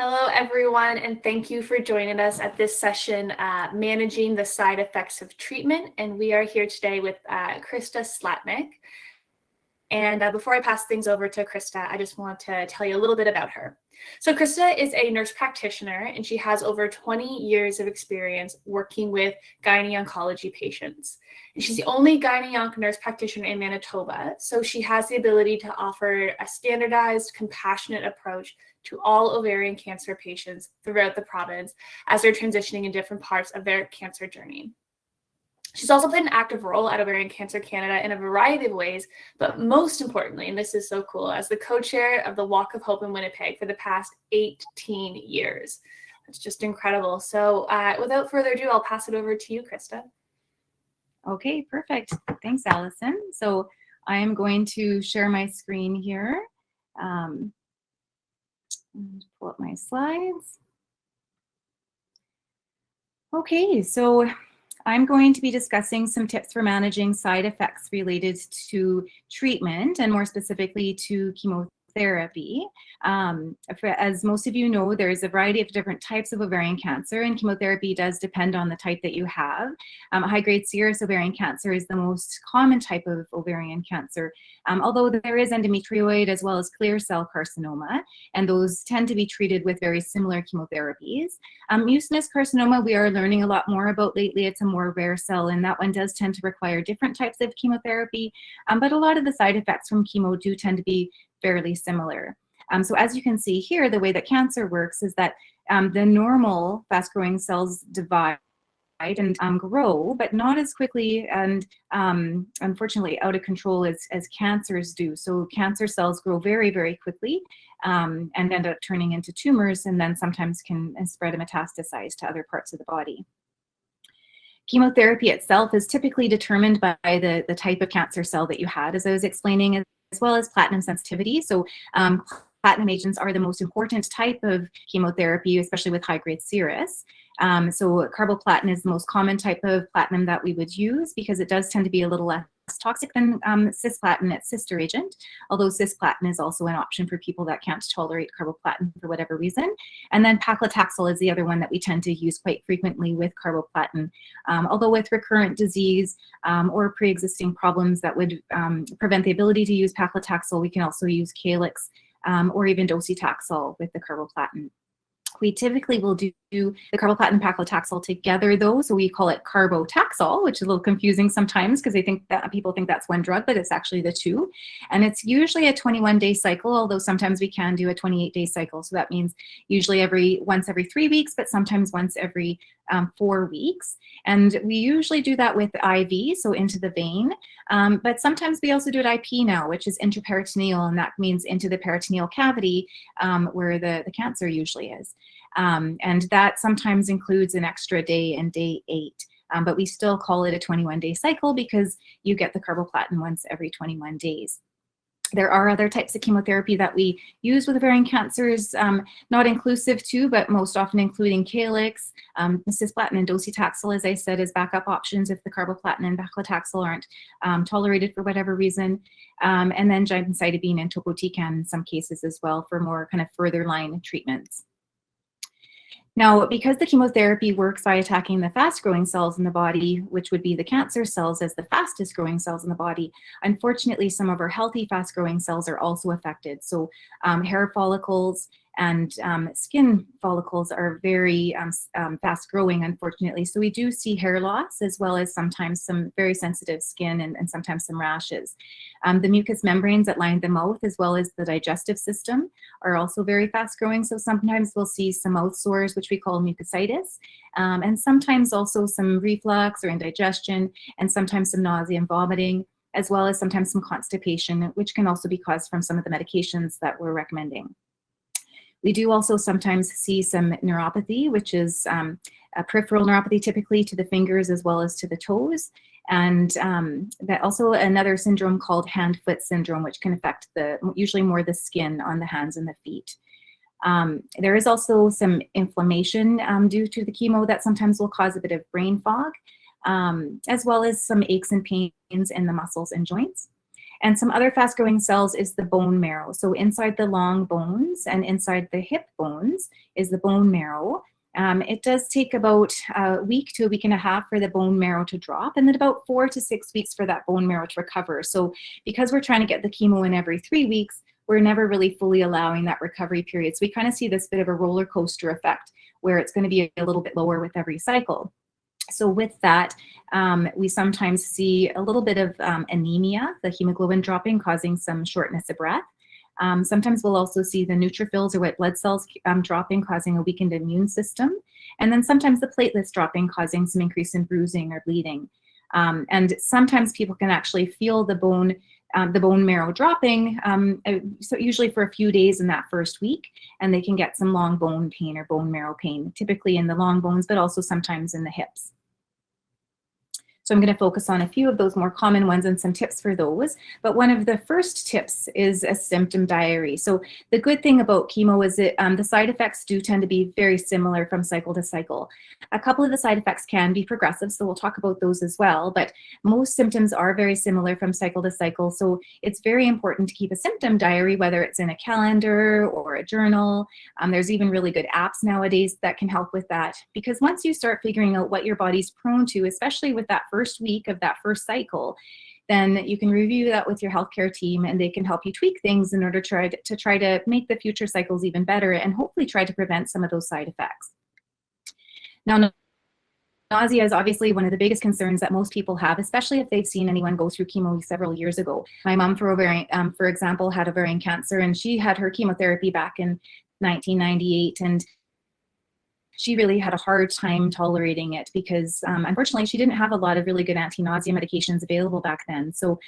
Hello, everyone, and thank you for joining us at this session, Managing the Side Effects of Treatment. And we are here today with Christa Slatnik. And before I pass things over to Christa, I just want to tell you a little bit about her. So Christa is a nurse practitioner, and she has over 20 years of experience working with gyne-oncology patients. And she's the only gyne-onc nurse practitioner in Manitoba, so she has the ability to offer a standardized, compassionate approach to all ovarian cancer patients throughout the province as they're transitioning in different parts of their cancer journey. She's also played an active role at Ovarian Cancer Canada in a variety of ways, but most importantly, and this is so cool, as the co-chair of the Walk of Hope in Winnipeg for the past 18 years. It's just incredible. So without further ado, I'll pass it over to you, Christa. Okay, perfect. Thanks, Allison. So I am going to share my screen here. And pull up my slides. Okay, so I'm going to be discussing some tips for managing side effects related to treatment, and more specifically to chemotherapy. As most of you know, there's a variety of different types of ovarian cancer, and chemotherapy does depend on the type that you have. High-grade serous ovarian cancer is the most common type of ovarian cancer, although there is endometrioid as well as clear cell carcinoma, and those tend to be treated with very similar chemotherapies. Mucinous carcinoma, we are learning a lot more about lately. It's a more rare cell, and that one does tend to require different types of chemotherapy, but a lot of the side effects from chemo do tend to be fairly similar. So as you can see here, the way that cancer works is that the normal fast-growing cells divide and grow, but not as quickly and unfortunately out of control as cancers do. So cancer cells grow very, very quickly and end up turning into tumors, and then sometimes can spread and metastasize to other parts of the body. Chemotherapy itself is typically determined by the type of cancer cell that you had, as I was explaining, as well as platinum sensitivity. So platinum agents are the most important type of chemotherapy, especially with high-grade serous. So carboplatin is the most common type of platinum that we would use because it does tend to be a little less toxic than cisplatin, its sister agent, although cisplatin is also an option for people that can't tolerate carboplatin for whatever reason. And then paclitaxel is the other one that we tend to use quite frequently with carboplatin. Although with recurrent disease or pre-existing problems that would prevent the ability to use paclitaxel, we can also use Calyx or even docetaxel with the carboplatin. We typically will do the carboplatin and paclitaxel together though, so we call it carbotaxol, which is a little confusing sometimes because people think that's one drug, but it's actually the two. And it's usually a 21-day cycle, although sometimes we can do a 28-day cycle. So that means usually once every 3 weeks, but sometimes once every 4 weeks. And we usually do that with IV, so into the vein. But sometimes we also do it IP now, which is intraperitoneal, and that means into the peritoneal cavity where the cancer usually is. And that sometimes includes an extra day and day 8. But we still call it a 21-day cycle because you get the carboplatin once every 21 days. There are other types of chemotherapy that we use with ovarian cancers, not inclusive to, but most often including Calyx, cisplatin and docetaxel, as I said, as backup options if the carboplatin and paclitaxel aren't tolerated for whatever reason. And then gemcitabine and topotecan in some cases as well for more kind of further line treatments. Now, because the chemotherapy works by attacking the fast-growing cells in the body, which would be the cancer cells as the fastest-growing cells in the body, unfortunately, some of our healthy fast-growing cells are also affected. So hair follicles and skin follicles are very fast-growing, unfortunately. So we do see hair loss as well as sometimes some very sensitive skin and sometimes some rashes. The mucous membranes that line the mouth as well as the digestive system are also very fast-growing. So sometimes we'll see some mouth sores, which we call mucositis, and sometimes also some reflux or indigestion, and sometimes some nausea and vomiting, as well as sometimes some constipation, which can also be caused from some of the medications that we're recommending. We do also sometimes see some neuropathy, which is a peripheral neuropathy typically to the fingers as well as to the toes. And that also another syndrome called hand-foot syndrome, which can affect usually more the skin on the hands and the feet. There is also some inflammation due to the chemo that sometimes will cause a bit of brain fog, as well as some aches and pains in the muscles and joints. And some other fast-growing cells is the bone marrow. So inside the long bones and inside the hip bones is the bone marrow. It does take about a week to a week and a half for the bone marrow to drop, and then about 4 to 6 weeks for that bone marrow to recover. So because we're trying to get the chemo in every 3 weeks, we're never really fully allowing that recovery period. So we kind of see this bit of a roller coaster effect where it's going to be a little bit lower with every cycle. So with that, we sometimes see a little bit of anemia, the hemoglobin dropping, causing some shortness of breath. Sometimes we'll also see the neutrophils or white blood cells dropping, causing a weakened immune system. And then sometimes the platelets dropping, causing some increase in bruising or bleeding. And sometimes people can actually feel the bone marrow dropping, so usually for a few days in that first week, and they can get some long bone pain or bone marrow pain, typically in the long bones, but also sometimes in the hips. So I'm going to focus on a few of those more common ones and some tips for those. But one of the first tips is a symptom diary. So the good thing about chemo is that the side effects do tend to be very similar from cycle to cycle. A couple of the side effects can be progressive, so we'll talk about those as well. But most symptoms are very similar from cycle to cycle. So it's very important to keep a symptom diary, whether it's in a calendar or a journal. There's even really good apps nowadays that can help with that. Because once you start figuring out what your body's prone to, especially with that first week of that first cycle, then you can review that with your healthcare team, and they can help you tweak things in order to try to make the future cycles even better and hopefully try to prevent some of those side effects. Now, nausea is obviously one of the biggest concerns that most people have, especially if they've seen anyone go through chemo several years ago. My mom, for example, had ovarian cancer, and she had her chemotherapy back in 1998, and she really had a hard time tolerating it because unfortunately she didn't have a lot of really good anti-nausea medications available back then. So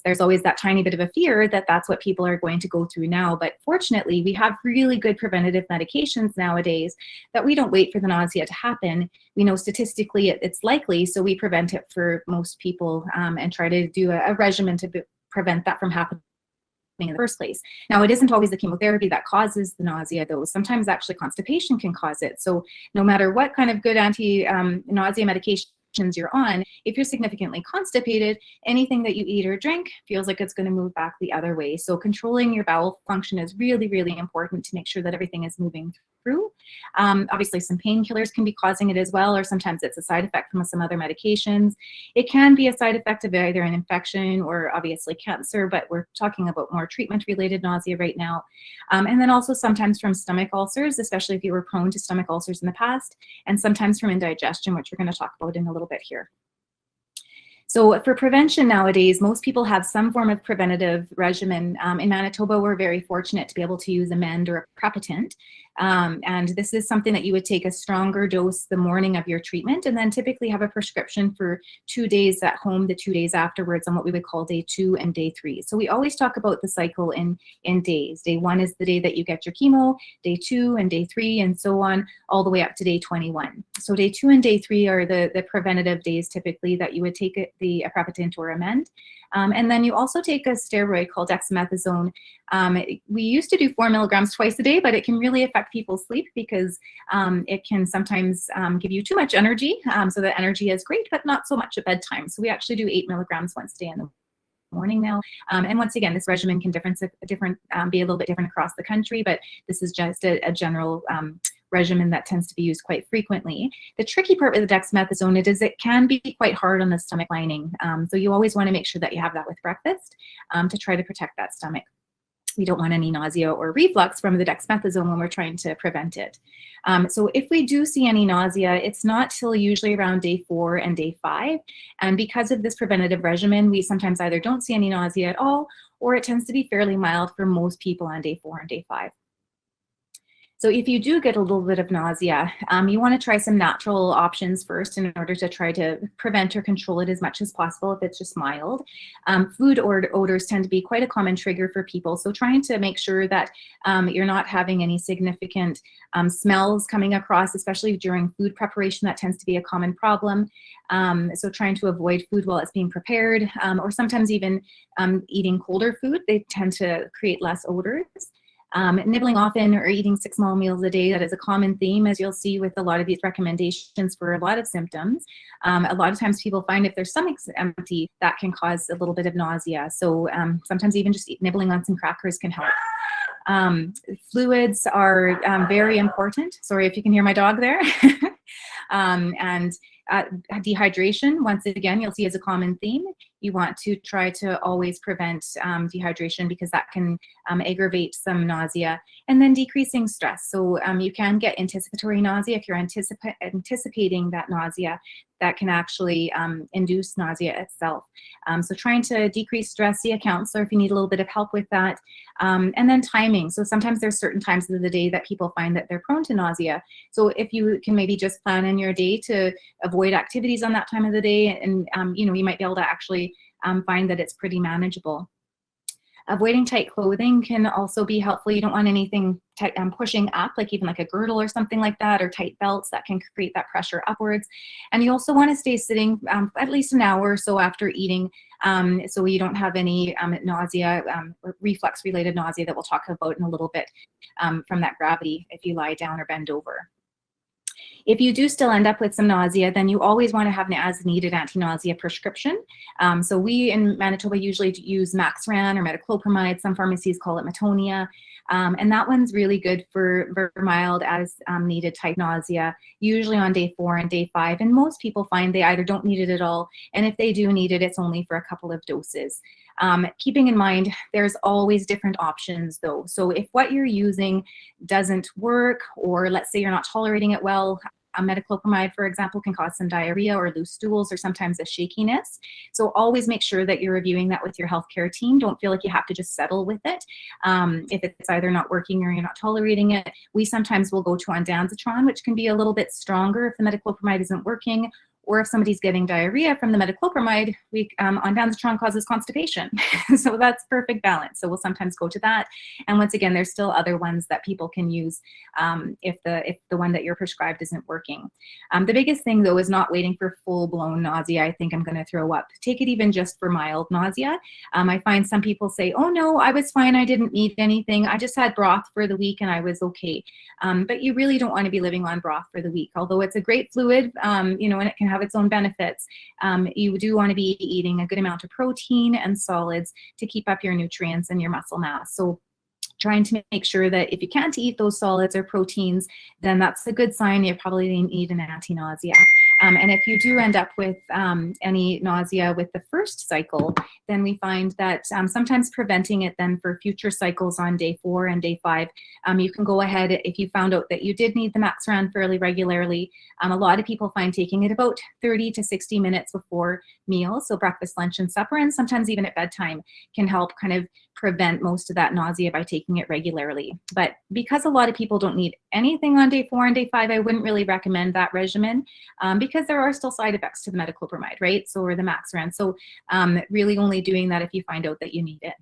there's always that tiny bit of a fear that that's what people are going to go through now. But fortunately, we have really good preventative medications nowadays that we don't wait for the nausea to happen. We know statistically it's likely, so we prevent it for most people and try to do a regimen to prevent that from happening in the first place. Now, it isn't always the chemotherapy that causes the nausea, though. Sometimes actually constipation can cause it. So no matter what kind of good anti-nausea medications you're on, if you're significantly constipated, anything that you eat or drink feels like it's going to move back the other way. So controlling your bowel function is really, really important to make sure that everything is moving through. Obviously, some painkillers can be causing it as well, or sometimes it's a side effect from some other medications. It can be a side effect of either an infection or obviously cancer, but we're talking about more treatment-related nausea right now. And then also sometimes from stomach ulcers, especially if you were prone to stomach ulcers in the past, and sometimes from indigestion, which we're going to talk about in a little bit here. So for prevention nowadays, most people have some form of preventative regimen. In Manitoba, we're very fortunate to be able to use a MEND or a Prepitant. And this is something that you would take a stronger dose the morning of your treatment, and then typically have a prescription for 2 days at home, the 2 days afterwards, on what we would call day 2 and day 3. So we always talk about the cycle in days. Day 1 is the day that you get your chemo, day 2 and day 3, and so on, all the way up to day 21. So day 2 and day 3 are the preventative days typically that you would take a Prepitant or a MEND. And then you also take a steroid called dexamethasone. We used to do 4 milligrams twice a day, but it can really affect people's sleep because it can sometimes give you too much energy. So the energy is great, but not so much at bedtime. So we actually do 8 milligrams once a day in the morning now. And once again, this regimen can be a little bit different across the country, but this is just a general regimen that tends to be used quite frequently. The tricky part with the dexamethasone is it can be quite hard on the stomach lining. So you always want to make sure that you have that with breakfast to try to protect that stomach. We don't want any nausea or reflux from the dexamethasone when we're trying to prevent it. So if we do see any nausea, it's not till usually around day 4 and day 5. And because of this preventative regimen, we sometimes either don't see any nausea at all, or it tends to be fairly mild for most people on day 4 and day 5. So if you do get a little bit of nausea, you want to try some natural options first in order to try to prevent or control it as much as possible if it's just mild. Food odors tend to be quite a common trigger for people, so trying to make sure that you're not having any significant smells coming across, especially during food preparation. That tends to be a common problem. So trying to avoid food while it's being prepared, or sometimes even eating colder food. They tend to create less odors. Nibbling often or eating 6 small meals a day, that is a common theme, as you'll see with a lot of these recommendations for a lot of symptoms. A lot of times people find if their stomach's empty, that can cause a little bit of nausea. So sometimes even just nibbling on some crackers can help. Fluids are very important. Sorry if you can hear my dog there. And dehydration, once again, you'll see as a common theme. You want to try to always prevent dehydration because that can aggravate some nausea. And then decreasing stress. So you can get anticipatory nausea if you're anticipating that nausea. That can actually induce nausea itself. So trying to decrease stress, see a counselor if you need a little bit of help with that. And then timing. So sometimes there's certain times of the day that people find that they're prone to nausea. So if you can maybe just plan in your day to avoid activities on that time of the day, and you know, you might be able to actually find that it's pretty manageable. Avoiding tight clothing can also be helpful. You don't want anything pushing up, like even like a girdle or something like that, or tight belts that can create that pressure upwards. And you also want to stay sitting at least an hour or so after eating, so you don't have any nausea, or reflux-related nausea that we'll talk about in a little bit from that gravity if you lie down or bend over. If you do still end up with some nausea, then you always want to have an as-needed anti-nausea prescription. So we in Manitoba usually use Maxran or metoclopramide. Some pharmacies call it Metonia. And that one's really good for mild as-needed type nausea, usually on day 4 and day 5. And most people find they either don't need it at all, and if they do need it, it's only for a couple of doses. Keeping in mind, there's always different options though. So if what you're using doesn't work, or let's say you're not tolerating it well, metoclopramide, for example, can cause some diarrhea or loose stools or sometimes a shakiness. So always make sure that you're reviewing that with your healthcare team. Don't feel like you have to just settle with it. If it's either not working or you're not tolerating it, we sometimes will go to ondansetron, which can be a little bit stronger if the metoclopramide isn't working, or if somebody's getting diarrhea from the metoclopramide, ondansetron causes constipation. So that's perfect balance. So we'll sometimes go to that. And once again, there's still other ones that people can use if the one that you're prescribed isn't working. The biggest thing though is not waiting for full-blown nausea. I think I'm going to throw up. Take it even just for mild nausea. I find some people say, oh no, I was fine. I didn't need anything. I just had broth for the week and I was okay. But you really don't want to be living on broth for the week. Although it's a great fluid, you know, and it can have its own benefits. You do want to be eating a good amount of protein and solids to keep up your nutrients and your muscle mass. So trying to make sure that if you can't eat those solids or proteins, then that's a good sign you probably need an anti-nausea. And if you do end up with any nausea with the first cycle, then we find that sometimes preventing it then for future cycles on day 4 and day 5, you can go ahead if you found out that you did need the Maxran fairly regularly. A lot of people find taking it about 30 to 60 minutes before meals, so breakfast, lunch, and supper, and sometimes even at bedtime can help kind of prevent most of that nausea by taking it regularly. But because a lot of people don't need anything on day 4 and day 5, I wouldn't really recommend that regimen because there are still side effects to the metoclopramide, right? So, or the Maxran. So really only doing that if you find out that you need it.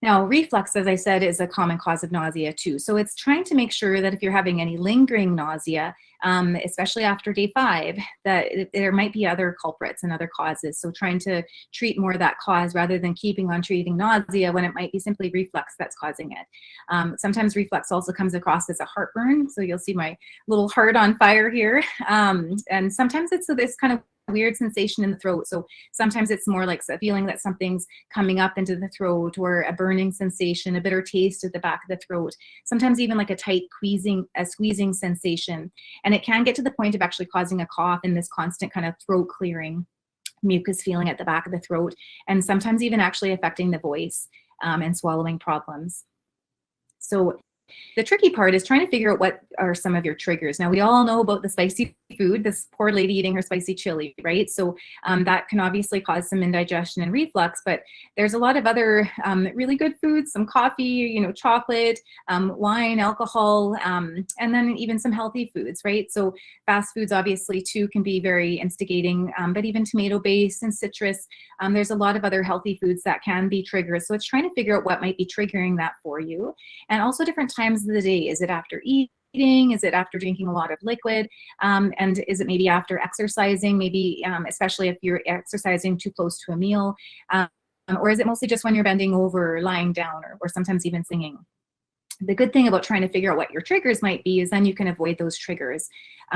Now, reflux, as I said, is a common cause of nausea too. So it's trying to make sure that if you're having any lingering nausea, especially after day 5, that there might be other culprits and other causes. So trying to treat more of that cause rather than keeping on treating nausea when it might be simply reflux that's causing it. Sometimes reflux also comes across as a heartburn. So you'll see my little heart on fire here. And sometimes it's this kind of weird sensation in the throat. So sometimes it's more like a feeling that something's coming up into the throat, or a burning sensation, a bitter taste at the back of the throat. Sometimes even like a tight squeezing sensation. And it can get to the point of actually causing a cough and this constant kind of throat clearing, mucus feeling at the back of the throat, and sometimes even actually affecting the voice and swallowing problems. So the tricky part is trying to figure out what are some of your triggers. Now, we all know about the spicy food, this poor lady eating her spicy chili, right? So that can obviously cause some indigestion and reflux, but there's a lot of other really good foods, some coffee, you know, chocolate, wine, alcohol, and then even some healthy foods, right? So fast foods obviously too can be very instigating, but even tomato-based and citrus, there's a lot of other healthy foods that can be triggers. So it's trying to figure out what might be triggering that for you. And also different times of the day. Is it after eating? Is it after drinking a lot of liquid? And is it maybe after exercising? Maybe especially if you're exercising too close to a meal. or is it mostly just when you're bending over, lying down, or sometimes even singing? The good thing about trying to figure out what your triggers might be is then you can avoid those triggers.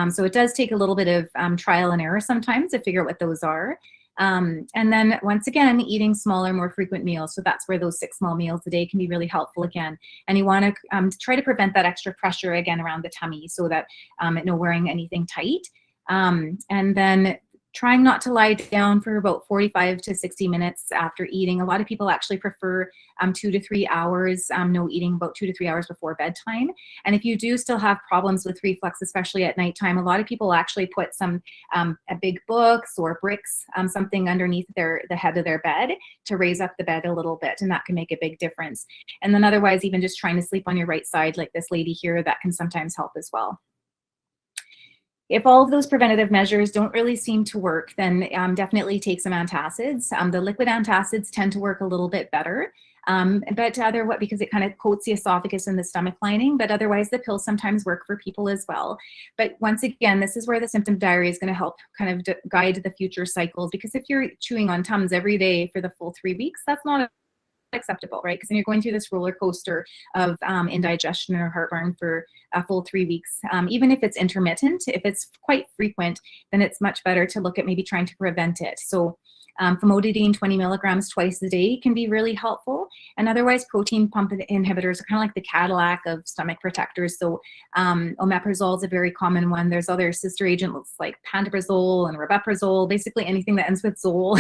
So it does take a little bit of trial and error sometimes to figure out what those are. And then once again, eating smaller, more frequent meals. So that's where those 6 small meals a day can be really helpful again. And you want to try to prevent that extra pressure again around the tummy so that no wearing anything tight. And then trying not to lie down for about 45 to 60 minutes after eating. A lot of people actually prefer 2 to 3 hours, no eating about 2 to 3 hours before bedtime. And if you do still have problems with reflux, especially at nighttime, a lot of people actually put some big books or bricks, something underneath the head of their bed to raise up the bed a little bit, and that can make a big difference. And then otherwise, even just trying to sleep on your right side like this lady here, that can sometimes help as well. If all of those preventative measures don't really seem to work, then definitely take some antacids. The liquid antacids tend to work a little bit better, because it kind of coats the esophagus and the stomach lining, but otherwise the pills sometimes work for people as well. But once again, this is where the symptom diary is going to help kind of guide the future cycles, because if you're chewing on Tums every day for the full 3 weeks, that's not acceptable, right? Because then you're going through this roller coaster of indigestion or heartburn for a full 3 weeks. Even if it's intermittent, if it's quite frequent, then it's much better to look at maybe trying to prevent it. So famotidine 20 milligrams twice a day can be really helpful. And otherwise, protein pump inhibitors are kind of like the Cadillac of stomach protectors. So omeprazole is a very common one. There's other sister agents like pantoprazole and rabeprazole, basically anything that ends with zole.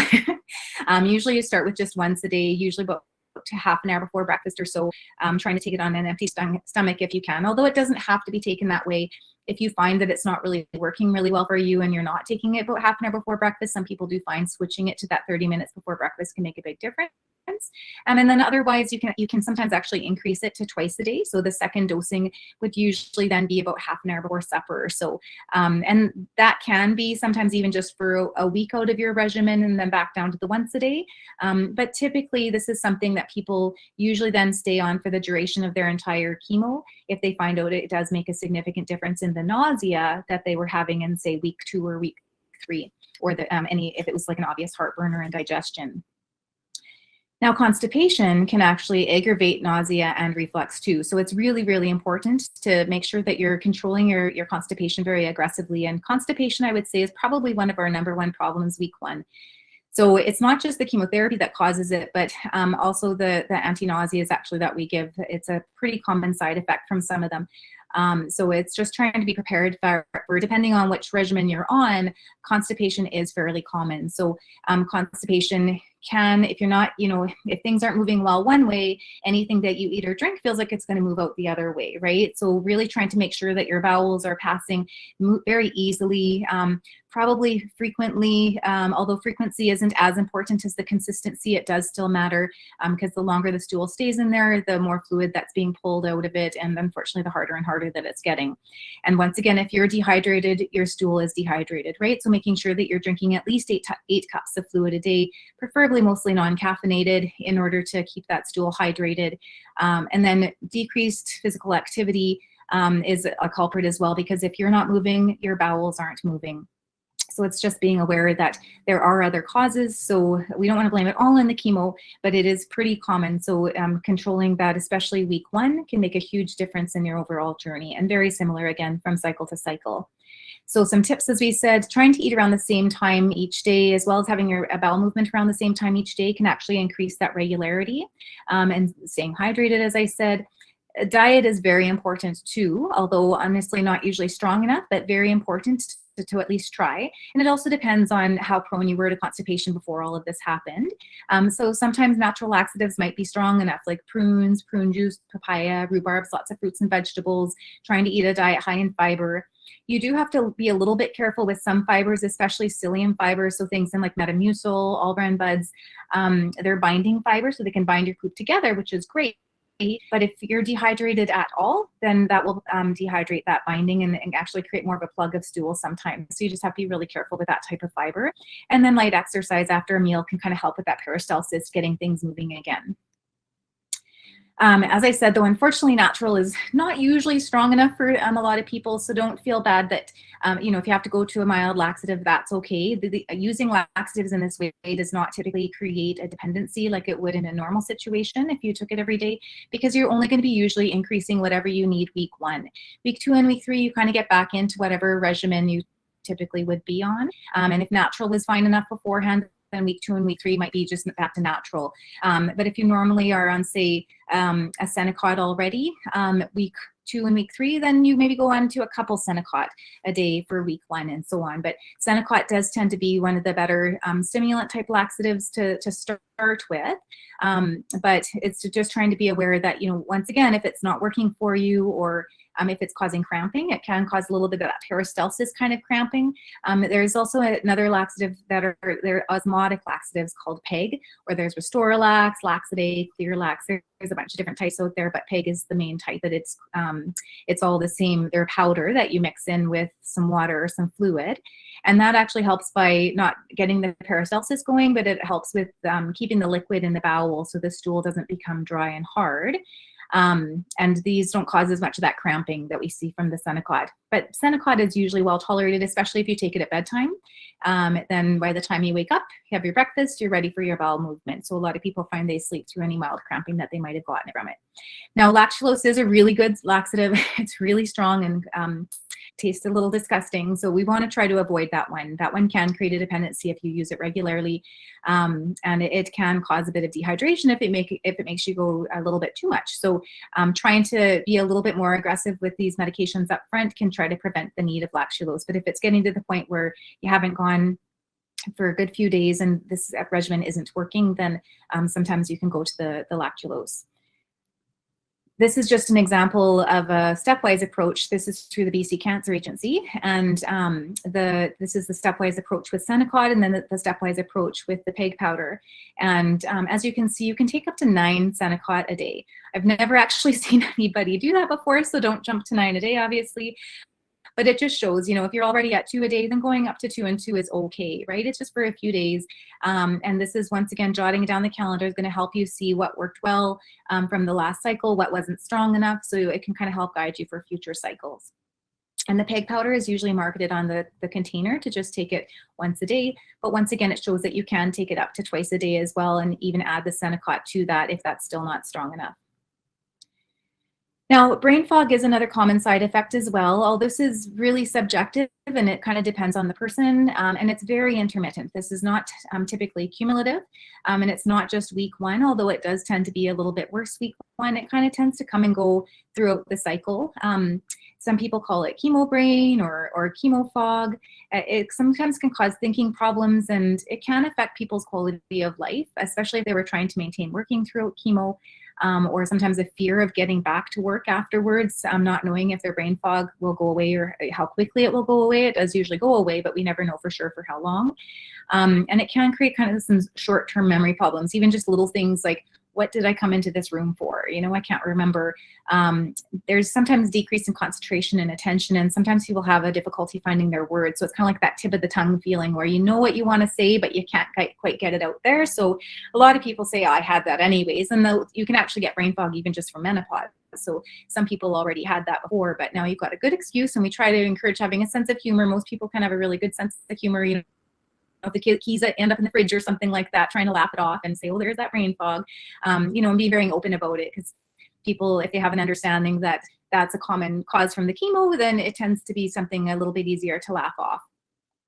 Usually you start with just once a day, usually about to half an hour before breakfast or so, trying to take it on an empty stomach if you can, although it doesn't have to be taken that way. If you find that it's not really working really well for you and you're not taking it about half an hour before breakfast, some people do find switching it to that 30 minutes before breakfast can make a big difference. And then otherwise you can sometimes actually increase it to twice a day. So the second dosing would usually then be about half an hour before supper or so. And that can be sometimes even just for a week out of your regimen and then back down to the once a day. But typically this is something that people usually then stay on for the duration of their entire chemo if they find out it does make a significant difference in the nausea that they were having in, say, week 2 or week 3, or if it was like an obvious heartburn or indigestion. Now, constipation can actually aggravate nausea and reflux too. So it's really, really important to make sure that you're controlling your constipation very aggressively. And constipation, I would say, is probably one of our #1 problems week 1. So it's not just the chemotherapy that causes it, but also the anti-nauseas actually that we give. It's a pretty common side effect from some of them. So it's just trying to be prepared for, depending on which regimen you're on, constipation is fairly common. So constipation can, if you're not, if things aren't moving well one way, anything that you eat or drink feels like it's going to move out the other way, right? So really trying to make sure that your bowels are passing very easily, probably frequently, although frequency isn't as important as the consistency, it does still matter, because the longer the stool stays in there, the more fluid that's being pulled out of it, and unfortunately the harder and harder that it's getting. And once again, if you're dehydrated, your stool is dehydrated, right? So making sure that you're drinking at least 8 cups of fluid a day, preferably mostly non-caffeinated, in order to keep that stool hydrated. And then decreased physical activity is a culprit as well, because if you're not moving, your bowels aren't moving. So it's just being aware that there are other causes. So we don't want to blame it all on the chemo, but it is pretty common. So controlling that, especially week 1, can make a huge difference in your overall journey, and very similar again from cycle to cycle. So some tips, as we said, trying to eat around the same time each day, as well as having your bowel movement around the same time each day, can actually increase that regularity, and staying hydrated, as I said. Diet is very important too, although honestly not usually strong enough, but very important to at least try. And it also depends on how prone you were to constipation before all of this happened. So sometimes natural laxatives might be strong enough, like prunes, prune juice, papaya, rhubarbs, lots of fruits and vegetables, trying to eat a diet high in fiber. You do have to be a little bit careful with some fibers, especially psyllium fibers, so things in like Metamucil, all bran buds. They're binding fibers, so they can bind your poop together, which is great. But if you're dehydrated at all, then that will dehydrate that binding and actually create more of a plug of stool sometimes. So you just have to be really careful with that type of fiber. And then light exercise after a meal can kind of help with that peristalsis, getting things moving again. As I said, though, unfortunately, natural is not usually strong enough for a lot of people, so don't feel bad that, you know, if you have to go to a mild laxative, that's okay. Using laxatives in this way does not typically create a dependency like it would in a normal situation if you took it every day, because you're only going to be usually increasing whatever you need week 1. Week 2 and week 3, you kind of get back into whatever regimen you typically would be on. And if natural is fine enough beforehand, then week 2 and week 3 might be just back to natural. But if you normally are on, say, a Senecot already, week 2 and week 3, then you maybe go on to a couple Senecot a day for week 1 and so on. But Senecot does tend to be one of the better stimulant type laxatives to start with. But it's just trying to be aware that, you know, once again, if it's not working for you, or if it's causing cramping, it can cause a little bit of that peristalsis kind of cramping. There's also another laxative they're osmotic laxatives called PEG, or there's Restoralax, Laxaday, Clearlax. There's a bunch of different types out there, but PEG is the main type. That it's all the same. They're powder that you mix in with some water or some fluid, and that actually helps by not getting the peristalsis going, but it helps with keeping the liquid in the bowel so the stool doesn't become dry and hard. And these don't cause as much of that cramping that we see from the Senecot. But Senecot is usually well tolerated, especially if you take it at bedtime. Then by the time you wake up, you have your breakfast, you're ready for your bowel movement. So a lot of people find they sleep through any mild cramping that they might have gotten from it. Now, Lactulose is a really good laxative. It's really strong and tastes a little disgusting. So we want to try to avoid that one. That one can create a dependency if you use it regularly. And it can cause a bit of dehydration if it makes you go a little bit too much. So trying to be a little bit more aggressive with these medications up front can try to prevent the need of Lactulose. But if it's getting to the point where you haven't gone for a good few days and this regimen isn't working, then sometimes you can go to the Lactulose. This is just an example of a stepwise approach. This is through the BC Cancer Agency, and this is the stepwise approach with Senecot, and then the stepwise approach with the PEG powder. And as you can see, you can take up to 9 Senecot a day. I've never actually seen anybody do that before, so don't jump to 9 a day, obviously. But it just shows, you know, if you're already at 2 a day, then going up to 2 and 2 is okay, right? It's just for a few days. And this is, once again, jotting down the calendar is going to help you see what worked well from the last cycle, what wasn't strong enough, so it can kind of help guide you for future cycles. And the PEG powder is usually marketed on the container to just take it once a day. But once again, it shows that you can take it up to twice a day as well, and even add the Senecot to that if that's still not strong enough. Now, brain fog is another common side effect as well. All this is really subjective, and it kind of depends on the person, and it's very intermittent. This is not typically cumulative, and it's not just week 1, although it does tend to be a little bit worse week 1. It kind of tends to come and go throughout the cycle. Some people call it chemo brain or chemo fog. It sometimes can cause thinking problems, and it can affect people's quality of life, especially if they were trying to maintain working throughout chemo. Or sometimes a fear of getting back to work afterwards, not knowing if their brain fog will go away or how quickly it will go away. It does usually go away, but we never know for sure for how long. And it can create kind of some short-term memory problems, even just little things like, what did I come into this room for? You know, I can't remember. There's sometimes decrease in concentration and attention, and sometimes people have a difficulty finding their words. So it's kind of like that tip of the tongue feeling where you know what you want to say, but you can't quite get it out there. So a lot of people say, oh, I had that anyways. And you can actually get brain fog even just from menopause. So some people already had that before, but now you've got a good excuse, and we try to encourage having a sense of humor. Most people can have a really good sense of humor, you know. If the keys that end up in the fridge or something like that, trying to laugh it off and say, oh, there's that brain fog, you know, and be very open about it, because people, if they have an understanding that that's a common cause from the chemo, then it tends to be something a little bit easier to laugh off.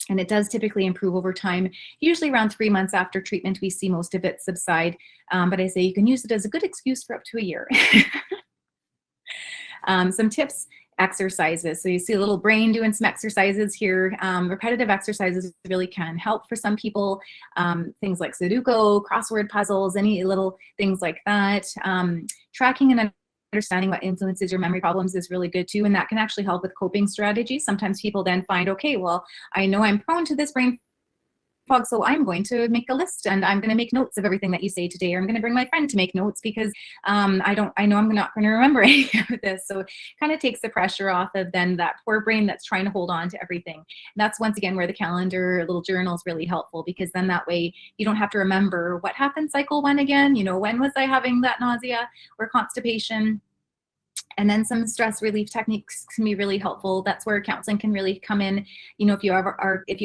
And it does typically improve over time. Usually around 3 months after treatment, we see most of it subside. But I say you can use it as a good excuse for up to a year. Some tips. Exercises. So you see a little brain doing some exercises here. Repetitive exercises really can help for some people. Things like Sudoku, crossword puzzles, any little things like that. Tracking and understanding what influences your memory problems is really good too, and that can actually help with coping strategies. Sometimes people then find, okay, well, I know I'm prone to this brain fog, so I'm going to make a list and I'm going to make notes of everything that you say today, or I'm going to bring my friend to make notes because I know I'm not going to remember any of this. So it kind of takes the pressure off of then that poor brain that's trying to hold on to everything. And that's once again where the calendar, little journal is really helpful, because then that way you don't have to remember what happened cycle 1 again. You know, when was I having that nausea or constipation? And then some stress relief techniques can be really helpful. That's where counseling can really come in. You know, if you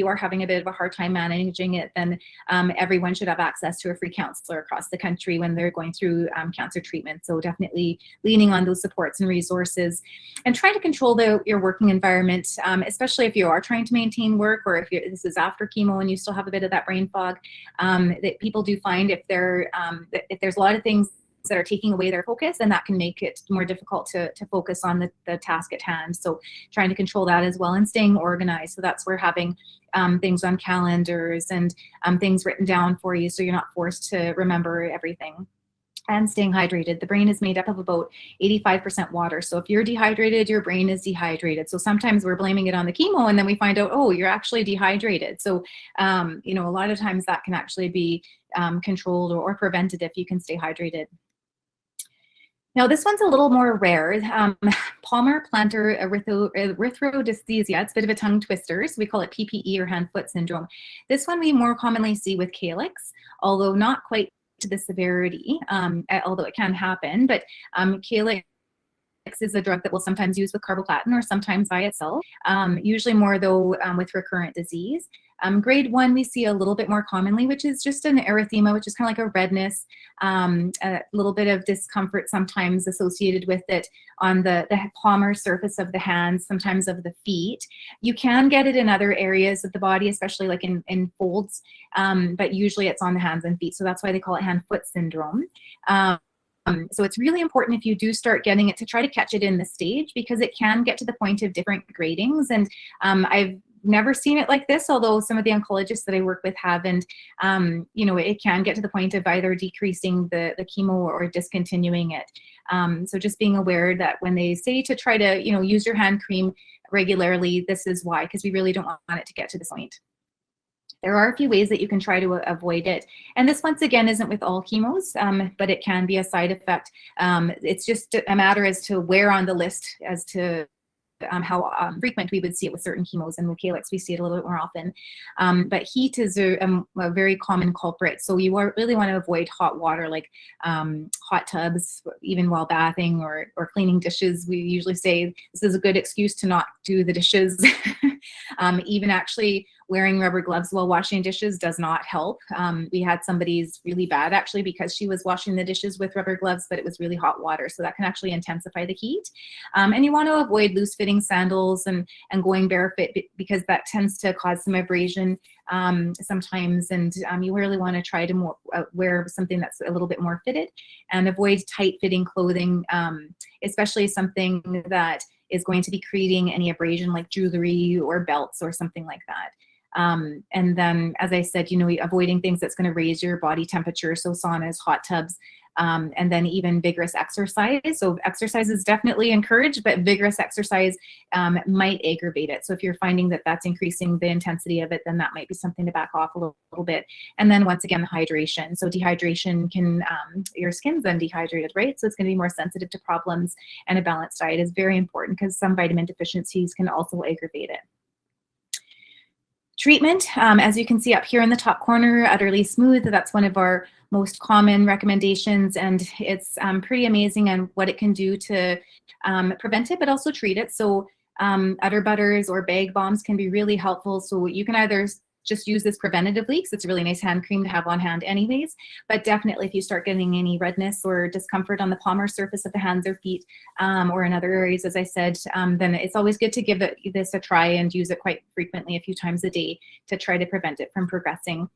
are having a bit of a hard time managing it, then everyone should have access to a free counselor across the country when they're going through cancer treatment. So definitely leaning on those supports and resources, and try to control your working environment, especially if you are trying to maintain work, or if this is after chemo and you still have a bit of that brain fog. That people do find if there's a lot of things that are taking away their focus, and that can make it more difficult to focus on the task at hand. So trying to control that as well, and staying organized. So that's where having things on calendars and things written down for you, so you're not forced to remember everything. And staying hydrated. The brain is made up of about 85% water. So if you're dehydrated, your brain is dehydrated. So sometimes we're blaming it on the chemo, and then we find out, oh, you're actually dehydrated. So, you know, a lot of times that can actually be controlled or prevented if you can stay hydrated. Now, this one's a little more rare. Palmar plantar erythrodysesthesia. It's a bit of a tongue twister. So we call it PPE, or hand-foot syndrome. This one we more commonly see with calyx, although not quite to the severity, although it can happen. But calyx is a drug that we'll sometimes use with carboplatin, or sometimes by itself, usually more though with recurrent disease. Grade 1 we see a little bit more commonly, which is just an erythema, which is kind of like a redness, a little bit of discomfort sometimes associated with it on the palmar surface of the hands, sometimes of the feet. You can get it in other areas of the body, especially like in folds, but usually it's on the hands and feet. So that's why they call it hand-foot syndrome. So it's really important, if you do start getting it, to try to catch it in the stage, because it can get to the point of different gradings. And I've never seen it like this, although some of the oncologists that I work with have, and you know, it can get to the point of either decreasing the chemo or discontinuing it. So just being aware that when they say to try to, you know, use your hand cream regularly, this is why, because we really don't want it to get to this point. There are a few ways that you can try to avoid it. And this, once again, isn't with all chemos, but it can be a side effect. It's just a matter as to where on the list as to how frequent we would see it with certain chemos, and with calyx we see it a little bit more often. But heat is a very common culprit. So you really want to avoid hot water, like hot tubs, even while bathing or cleaning dishes. We usually say this is a good excuse to not do the dishes. Even actually wearing rubber gloves while washing dishes does not help. We had somebody's really bad actually, because she was washing the dishes with rubber gloves, but it was really hot water. So that can actually intensify the heat. And you want to avoid loose fitting sandals and going barefoot, because that tends to cause some abrasion sometimes. And you really want to try to wear something that's a little bit more fitted, and avoid tight fitting clothing, especially something that is going to be creating any abrasion, like jewelry or belts or something like that. And then, as I said, you know, avoiding things that's going to raise your body temperature, so saunas, hot tubs, and then even vigorous exercise. So exercise is definitely encouraged, but vigorous exercise might aggravate it. So if you're finding that that's increasing the intensity of it, then that might be something to back off a little bit. And then once again, hydration. So dehydration can, your skin's then dehydrated, right? So it's going to be more sensitive to problems, and a balanced diet is very important, because some vitamin deficiencies can also aggravate it. Treatment, as you can see up here in the top corner, utterly smooth. That's one of our most common recommendations, and it's pretty amazing on what it can do to prevent it, but also treat it. So udder butters or bag bombs can be really helpful. So you can either just use this preventatively, because it's a really nice hand cream to have on hand anyways, but definitely if you start getting any redness or discomfort on the palmar surface of the hands or feet, or in other areas, as I said, then it's always good to give this a try and use it quite frequently, a few times a day, to try to prevent it from progressing.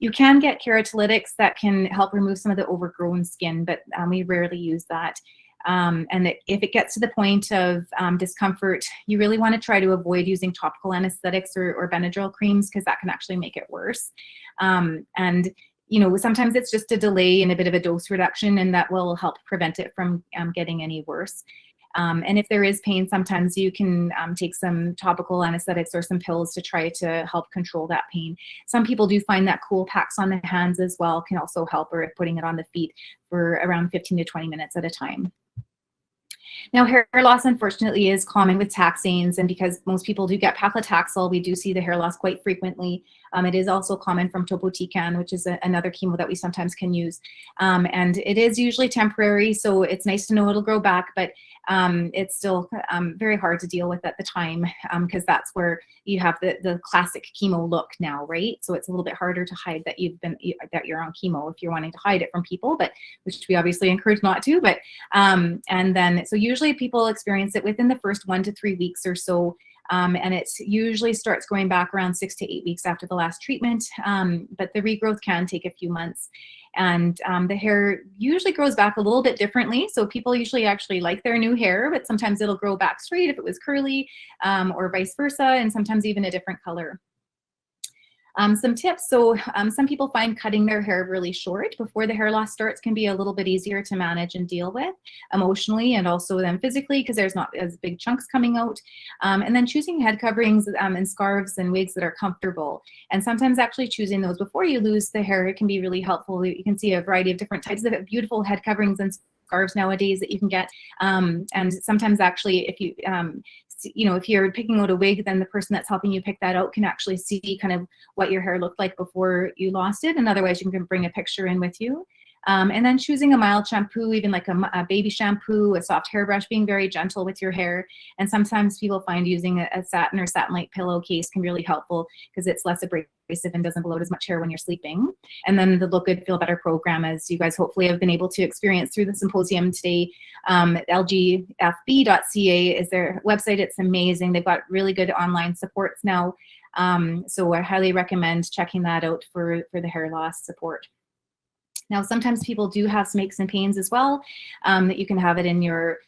You can get keratolytics that can help remove some of the overgrown skin, but we rarely use that. And if it gets to the point of discomfort, you really want to try to avoid using topical anesthetics or Benadryl creams, because that can actually make it worse. And you know, sometimes it's just a delay and a bit of a dose reduction, and that will help prevent it from getting any worse. And if there is pain, sometimes you can take some topical anesthetics or some pills to try to help control that pain. Some people do find that cool packs on the hands as well can also help, or if putting it on the feet for around 15 to 20 minutes at a time. Now, hair loss, unfortunately, is common with taxanes, and because most people do get paclitaxel, we do see the hair loss quite frequently. It is also common from topotecan, which is another chemo that we sometimes can use. And it is usually temporary, so it's nice to know it'll grow back, but it's still very hard to deal with at the time, because that's where you have the classic chemo look now, right? So it's a little bit harder to hide that that you're on chemo if you're wanting to hide it from people, but which we obviously encourage not to. But and then so usually people experience it within the first 1 to 3 weeks or so. And it usually starts going back around 6 to 8 weeks after the last treatment, but the regrowth can take a few months. And the hair usually grows back a little bit differently. So people usually actually like their new hair, but sometimes it'll grow back straight if it was curly, or vice versa, and sometimes even a different color. Some tips. So some people find cutting their hair really short before the hair loss starts can be a little bit easier to manage and deal with emotionally and also then physically, because there's not as big chunks coming out. And then choosing head coverings and scarves and wigs that are comfortable. And sometimes actually choosing those before you lose the hair, it can be really helpful. You can see a variety of different types of beautiful head coverings and scarves nowadays that you can get. And sometimes actually if you if you're picking out a wig, then the person that's helping you pick that out can actually see kind of what your hair looked like before you lost it. And otherwise you can bring a picture in with you. And then choosing a mild shampoo, even like a baby shampoo, a soft hairbrush, being very gentle with your hair. And sometimes people find using a satin or satin-like pillowcase can be really helpful because it's less abrasive and doesn't bloat as much hair when you're sleeping. And then the Look Good, Feel Better program, as you guys hopefully have been able to experience through the symposium today. lgfb.ca is their website. It's amazing. They've got really good online supports now. So I highly recommend checking that out for the hair loss support. Now, sometimes people do have some aches and pains as well, that you can have it in your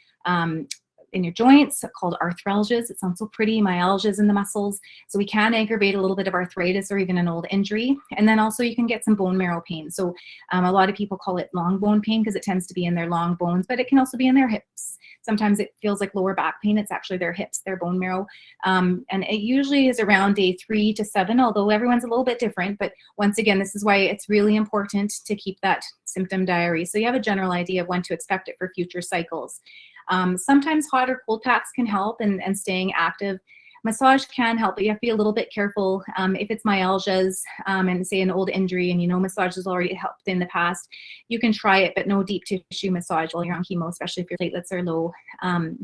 joints, called arthralgias. It sounds so pretty, myalgias in the muscles. So we can aggravate a little bit of arthritis or even an old injury. And then also you can get some bone marrow pain. So a lot of people call it long bone pain because it tends to be in their long bones, but it can also be in their hips. Sometimes it feels like lower back pain. It's actually their hips, their bone marrow. And it usually is around day 3 to 7, although everyone's a little bit different. But once again, this is why it's really important to keep that symptom diary, so you have a general idea of when to expect it for future cycles. Sometimes hot or cold packs can help, and staying active. Massage can help, but you have to be a little bit careful. If it's myalgias and say an old injury and massage has already helped in the past, you can try it, but no deep tissue massage while you're on chemo, especially if your platelets are low.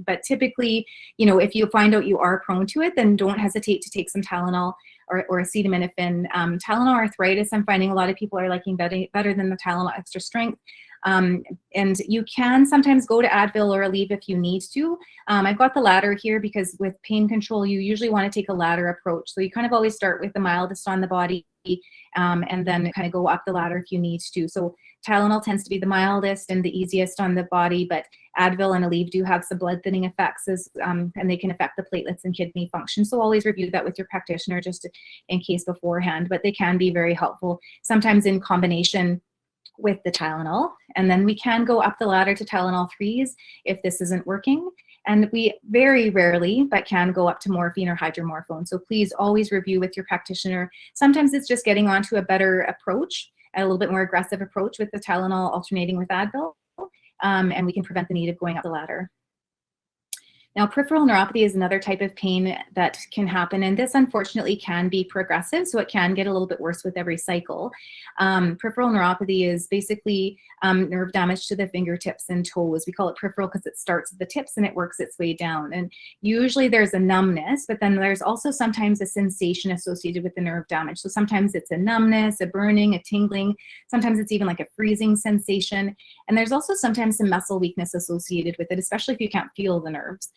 But typically, if you find out you are prone to it, then don't hesitate to take some Tylenol or acetaminophen. Tylenol arthritis, I'm finding a lot of people are liking better than the Tylenol extra strength. And you can sometimes go to Advil or Aleve if you need to. I've got the ladder here because with pain control, you usually want to take a ladder approach. So you kind of always start with the mildest on the body, and then kind of go up the ladder if you need to. So Tylenol tends to be the mildest and the easiest on the body, but Advil and Aleve do have some blood thinning effects, and they can affect the platelets and kidney function. So always review that with your practitioner just in case beforehand, but they can be very helpful, sometimes in combination with the Tylenol. And then we can go up the ladder to Tylenol 3s if this isn't working. And we very rarely, but can go up to morphine or hydromorphone. So please always review with your practitioner. Sometimes it's just getting onto a better approach, a little bit more aggressive approach with the Tylenol alternating with Advil, and we can prevent the need of going up the ladder. Now, peripheral neuropathy is another type of pain that can happen, and this unfortunately can be progressive, so it can get a little bit worse with every cycle. Peripheral neuropathy is basically nerve damage to the fingertips and toes. We call it peripheral because it starts at the tips and it works its way down. And usually there's a numbness, but then there's also sometimes a sensation associated with the nerve damage. So sometimes it's a numbness, a burning, a tingling. Sometimes it's even like a freezing sensation. And there's also sometimes some muscle weakness associated with it, especially if you can't feel the nerves.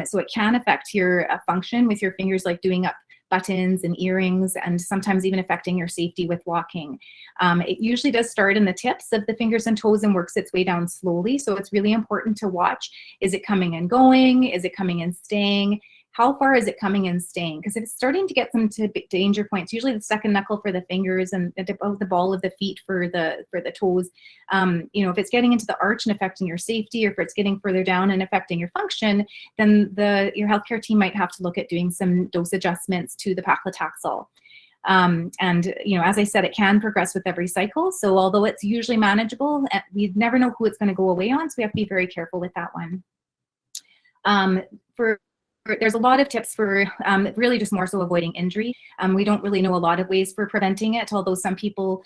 So it can affect your function with your fingers, like doing up buttons and earrings, and sometimes even affecting your safety with walking. It usually does start in the tips of the fingers and toes and works its way down slowly. So it's really important to watch. Is it coming and going? Is it coming and staying? how far is it coming and staying? Because if it's starting to get them to danger points, usually the second knuckle for the fingers and the ball of the feet for the toes, if it's getting into the arch and affecting your safety, or if it's getting further down and affecting your function, then your healthcare team might have to look at doing some dose adjustments to the paclitaxel. As I said, it can progress with every cycle. So although it's usually manageable, we never know who it's going to go away on. So we have to be very careful with that one. There's a lot of tips for really just more so avoiding injury. We don't really know a lot of ways for preventing it, although some people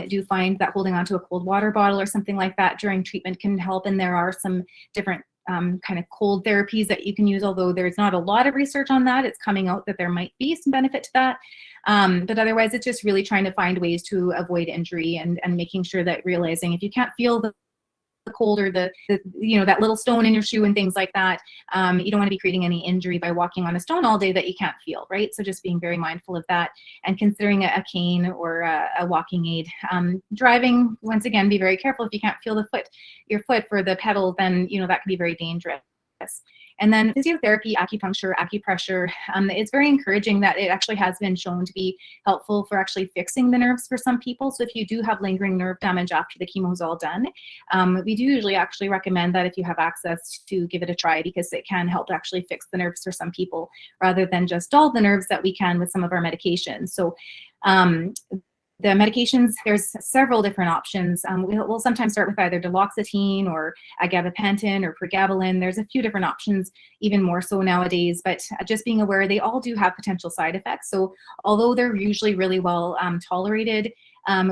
do find that holding onto a cold water bottle or something like that during treatment can help. And there are some different kind of cold therapies that you can use, although there's not a lot of research on that. It's coming out that there might be some benefit to that. But otherwise, it's just really trying to find ways to avoid injury and making sure that realizing if you can't feel the cold or the that little stone in your shoe and things like that, you don't want to be creating any injury by walking on a stone all day that you can't feel, right? So just being very mindful of that and considering a cane or a walking aid. Driving, once again, be very careful. If you can't feel your foot for the pedal, then that can be very dangerous. And then physiotherapy, acupuncture, acupressure, it's very encouraging that it actually has been shown to be helpful for actually fixing the nerves for some people. So if you do have lingering nerve damage after the chemo is all done, we do usually actually recommend that if you have access to give it a try, because it can help actually fix the nerves for some people rather than just dull the nerves that we can with some of our medications. So the medications, there's several different options. We'll sometimes start with either duloxetine or gabapentin or pregabalin. There's a few different options, even more so nowadays, but just being aware they all do have potential side effects. So although they're usually really well tolerated,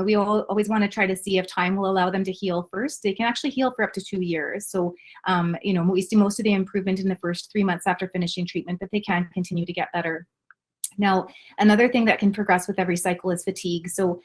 we always want to try to see if time will allow them to heal first. They can actually heal for up to 2 years. So, we see most of the improvement in the first 3 months after finishing treatment, but they can continue to get better. Now, another thing that can progress with every cycle is fatigue. So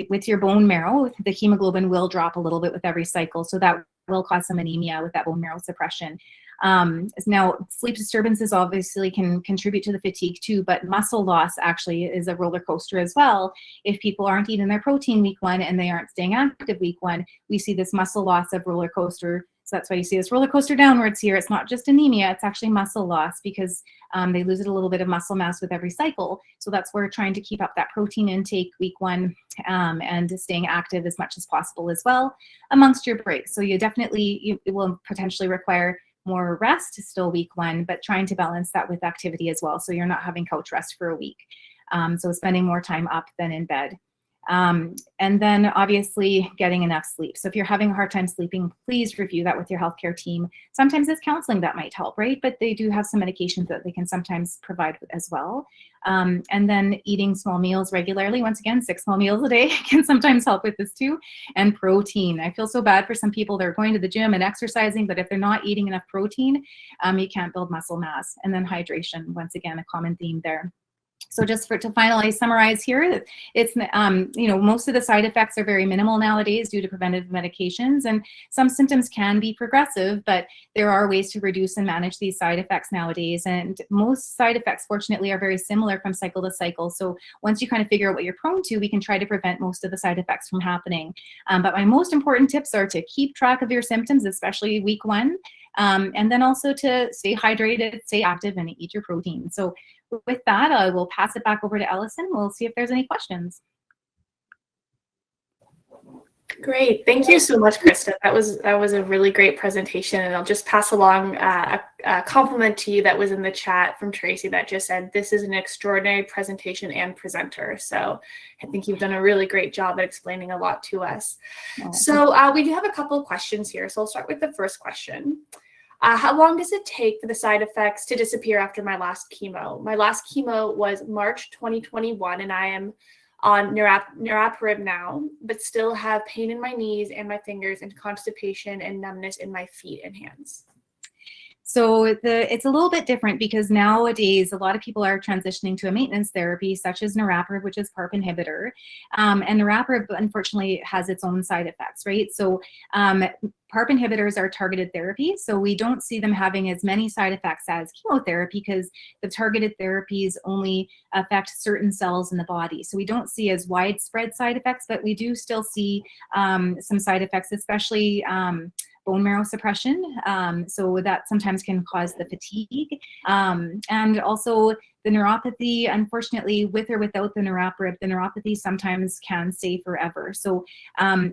with your bone marrow, the hemoglobin will drop a little bit with every cycle. So that will cause some anemia with that bone marrow suppression. Now, sleep disturbances obviously can contribute to the fatigue too, but muscle loss actually is a roller coaster as well. If people aren't eating their protein week 1 and they aren't staying active week 1, we see this muscle loss of roller coaster. So that's why you see this roller coaster downwards here. It's not just anemia, it's actually muscle loss because they lose a little bit of muscle mass with every cycle. So that's where we're trying to keep up that protein intake week 1 and staying active as much as possible as well amongst your breaks. So it will potentially require more rest still week 1, but trying to balance that with activity as well. So you're not having couch rest for a week. So spending more time up than in bed. And then obviously getting enough sleep. So if you're having a hard time sleeping, please review that with your healthcare team. Sometimes it's counseling that might help, right? But they do have some medications that they can sometimes provide as well. And then eating small meals regularly. Once again, 6 small meals a day can sometimes help with this too. And protein. I feel so bad for some people that are going to the gym and exercising, but if they're not eating enough protein, you can't build muscle mass. And then hydration, once again, a common theme there. So just to finally summarize here, it's, most of the side effects are very minimal nowadays due to preventative medications, and some symptoms can be progressive, but there are ways to reduce and manage these side effects nowadays. And most side effects, fortunately, are very similar from cycle to cycle. So once you kind of figure out what you're prone to, we can try to prevent most of the side effects from happening. But my most important tips are to keep track of your symptoms, especially week 1, and then also to stay hydrated, stay active, and eat your protein. So with that, I will pass it back over to Ellison. We'll see if there's any questions. Great. Thank you so much, Christa. That was a really great presentation. And I'll just pass along a compliment to you that was in the chat from Tracy that just said, this is an extraordinary presentation and presenter. So I think you've done a really great job at explaining a lot to us. So we do have a couple of questions here. So I'll start with the first question. How long does it take for the side effects to disappear after my last chemo? My last chemo was March 2021, and I am on niraparib now, but still have pain in my knees and my fingers and constipation and numbness in my feet and hands. So it's a little bit different because nowadays a lot of people are transitioning to a maintenance therapy such as niraparib, which is PARP inhibitor. And niraparib, unfortunately, has its own side effects, right? So PARP inhibitors are targeted therapy, so we don't see them having as many side effects as chemotherapy because the targeted therapies only affect certain cells in the body. So we don't see as widespread side effects, but we do still see some side effects, especially bone marrow suppression. So that sometimes can cause the fatigue. And also the neuropathy, unfortunately, with or without the neuropathy sometimes can stay forever. So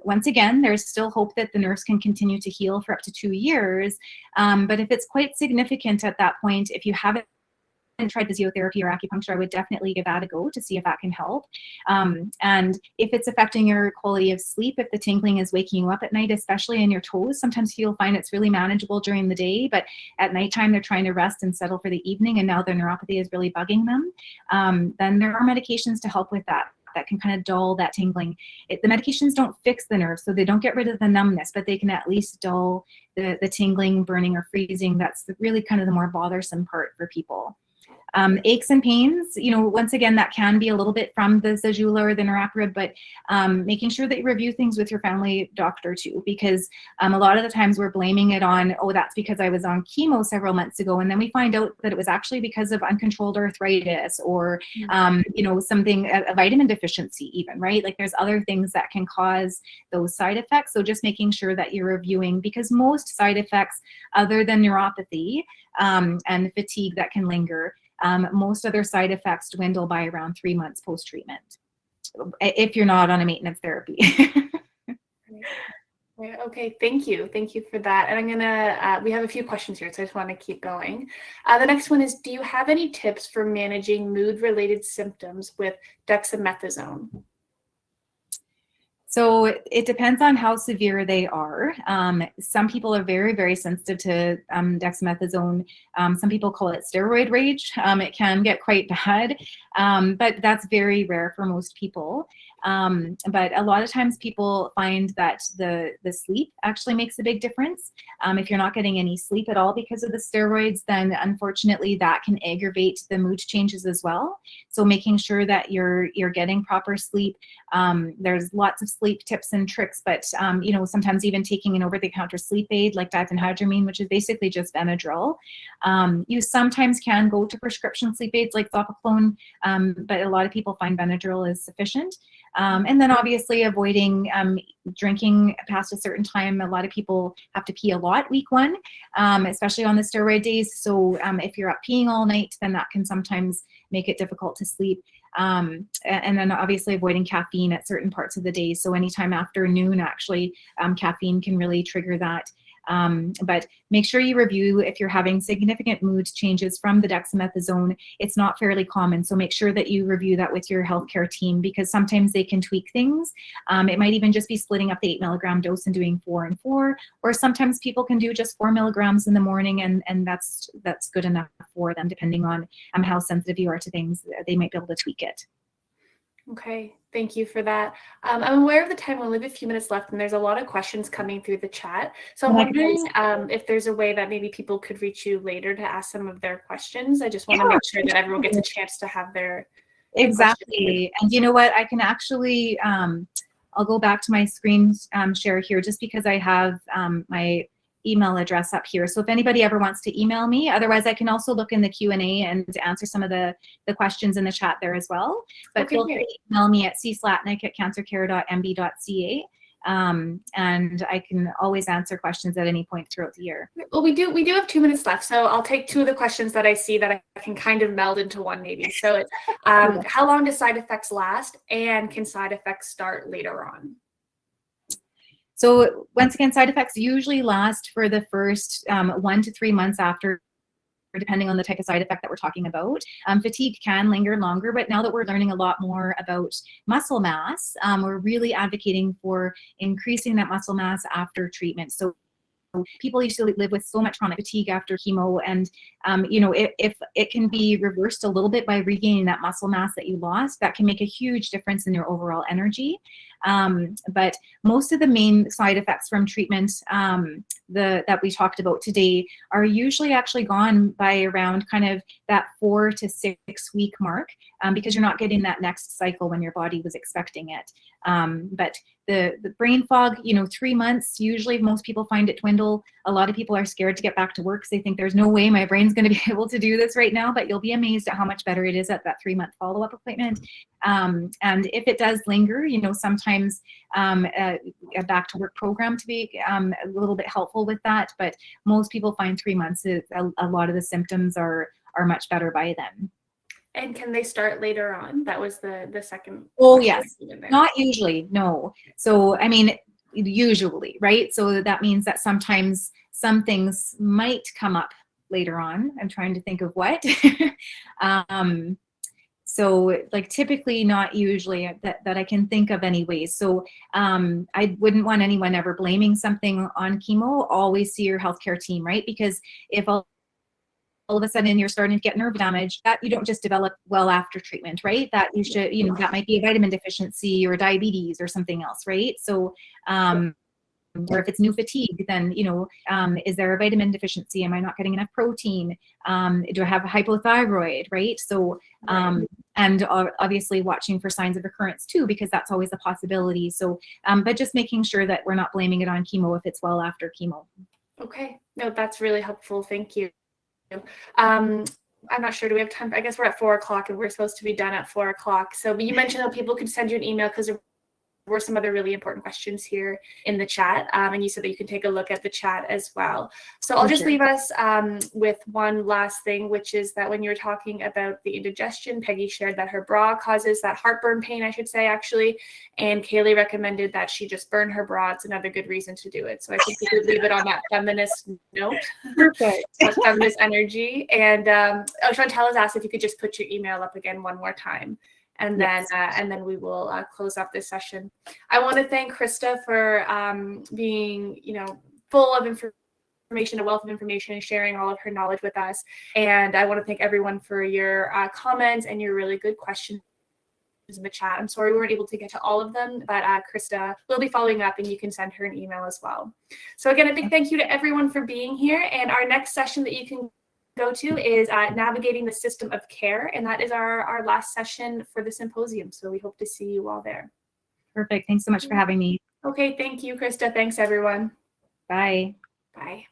once again, there's still hope that the nerves can continue to heal for up to 2 years. But if it's quite significant at that point, if you haven't tried physiotherapy or acupuncture, I would definitely give that a go to see if that can help. And if it's affecting your quality of sleep, if the tingling is waking you up at night, especially in your toes, sometimes you'll find it's really manageable during the day, but at nighttime they're trying to rest and settle for the evening, and now their neuropathy is really bugging them, then there are medications to help with that can kind of dull that tingling. The medications don't fix the nerves, so they don't get rid of the numbness, but they can at least dull the tingling, burning, or freezing. That's really kind of the more bothersome part for people. Aches and pains, once again, that can be a little bit from the zejula or the niraparib, but making sure that you review things with your family doctor too, because a lot of the times we're blaming it on, oh, that's because I was on chemo several months ago, and then we find out that it was actually because of uncontrolled arthritis or, something, a vitamin deficiency even, right? Like there's other things that can cause those side effects. So just making sure that you're reviewing, because most side effects other than neuropathy and fatigue that can linger, most other side effects dwindle by around 3 months post-treatment, if you're not on a maintenance therapy. Okay, thank you. Thank you for that. And I'm gonna, we have a few questions here, so I just want to keep going. The next one is, do you have any tips for managing mood-related symptoms with dexamethasone? So it depends on how severe they are. Some people are very, very sensitive to dexamethasone. Some people call it steroid rage. It can get quite bad, but that's very rare for most people. But a lot of times people find that the sleep actually makes a big difference. If you're not getting any sleep at all because of the steroids, then unfortunately that can aggravate the mood changes as well. So making sure that you're getting proper sleep. There's lots of sleep tips and tricks, but sometimes even taking an over-the-counter sleep aid like diphenhydramine, which is basically just Benadryl. You sometimes can go to prescription sleep aids like Zopiclone, but a lot of people find Benadryl is sufficient. And then obviously avoiding drinking past a certain time. A lot of people have to pee a lot week 1, especially on the steroid days. So if you're up peeing all night, then that can sometimes make it difficult to sleep. And then obviously avoiding caffeine at certain parts of the day. So anytime after noon, actually, caffeine can really trigger that. But make sure you review if you're having significant mood changes from the dexamethasone. It's not fairly common, so make sure that you review that with your healthcare team, because sometimes they can tweak things. It might even just be splitting up the 8 milligram dose and doing 4 and 4, or sometimes people can do just 4 milligrams in the morning, and that's good enough for them, depending on how sensitive you are to things. They might be able to tweak it. Okay, thank you for that. I'm aware of the time. We only have a few minutes left, and there's a lot of questions coming through the chat. So I'm wondering if there's a way that maybe people could reach you later to ask some of their questions. I just want to make sure that everyone gets a chance to have their Exactly. And you know what? I can actually, I'll go back to my screen share here, just because I have my email address up here. So if anybody ever wants to email me, otherwise I can also look in the Q&A and answer some of the questions in the chat there as well. But feel free to email me at cslatnik@cancercare.mb.ca. And I can always answer questions at any point throughout the year. Well, we do have 2 minutes left, so I'll take 2 of the questions that I see that I can kind of meld into one maybe. So it's how long do side effects last, and can side effects start later on? So once again, side effects usually last for the first 1 to 3 months after, depending on the type of side effect that we're talking about. Fatigue can linger longer, but now that we're learning a lot more about muscle mass, we're really advocating for increasing that muscle mass after treatment. So people used to live with so much chronic fatigue after chemo, and if it can be reversed a little bit by regaining that muscle mass that you lost, that can make a huge difference in your overall energy. But most of the main side effects from treatment that we talked about today are usually actually gone by around kind of that 4 to 6 week mark, because you're not getting that next cycle when your body was expecting it. But the brain fog, 3 months, usually most people find it dwindle. A lot of people are scared to get back to work because they think there's no way my brain's going to be able to do this right now, but you'll be amazed at how much better it is at that 3-month follow-up appointment. And if it does linger, sometimes sometimes a back to work program to be a little bit helpful with that. But most people find 3 months, a lot of the symptoms are much better by then. And can they start later on? That was the second. Oh, yes. Not usually, no. So, I mean, usually, right? So that means that sometimes some things might come up later on. I'm trying to think of what. So like typically not usually that I can think of anyways. So I wouldn't want anyone ever blaming something on chemo. Always see your healthcare team, right? Because if all of a sudden you're starting to get nerve damage, that you don't just develop well after treatment, right? That you should, you know, that might be a vitamin deficiency or diabetes or something else, right? So, or if it's new fatigue, then, you know, is there a vitamin deficiency? Am I not getting enough protein? Do I have a hypothyroid, right? So, and obviously watching for signs of recurrence too, because that's always a possibility. So, but just making sure that we're not blaming it on chemo if it's well after chemo. Okay, no, that's really helpful. Thank you. I'm not sure, do we have time? I guess we're at 4 o'clock and we're supposed to be done at 4 o'clock. So you mentioned that people could send you an email because there were some other really important questions here in the chat. And you said that you can take a look at the chat as well. So I'll just leave us with one last thing, which is that when you were talking about the indigestion, Peggy shared that her bra causes that heartburn pain, I should say, actually. And Kaylee recommended that she just burn her bra. It's another good reason to do it. So I think we could leave it on that feminist note. Perfect. That feminist energy. And Chantal has asked if you could just put your email up again one more time. And then, we will close off this session. I want to thank Christa for being, you know, full of information, a wealth of information, and sharing all of her knowledge with us. And I want to thank everyone for your comments and your really good questions in the chat. I'm sorry we weren't able to get to all of them, but Christa will be following up, and you can send her an email as well. So again, a big thank you to everyone for being here. And our next session that you can go to is navigating the system of care, and that is our last session for the symposium. So we hope to see you all there. Perfect. Thanks so much for having me. Okay, thank you, Christa. Thanks, everyone. Bye. Bye.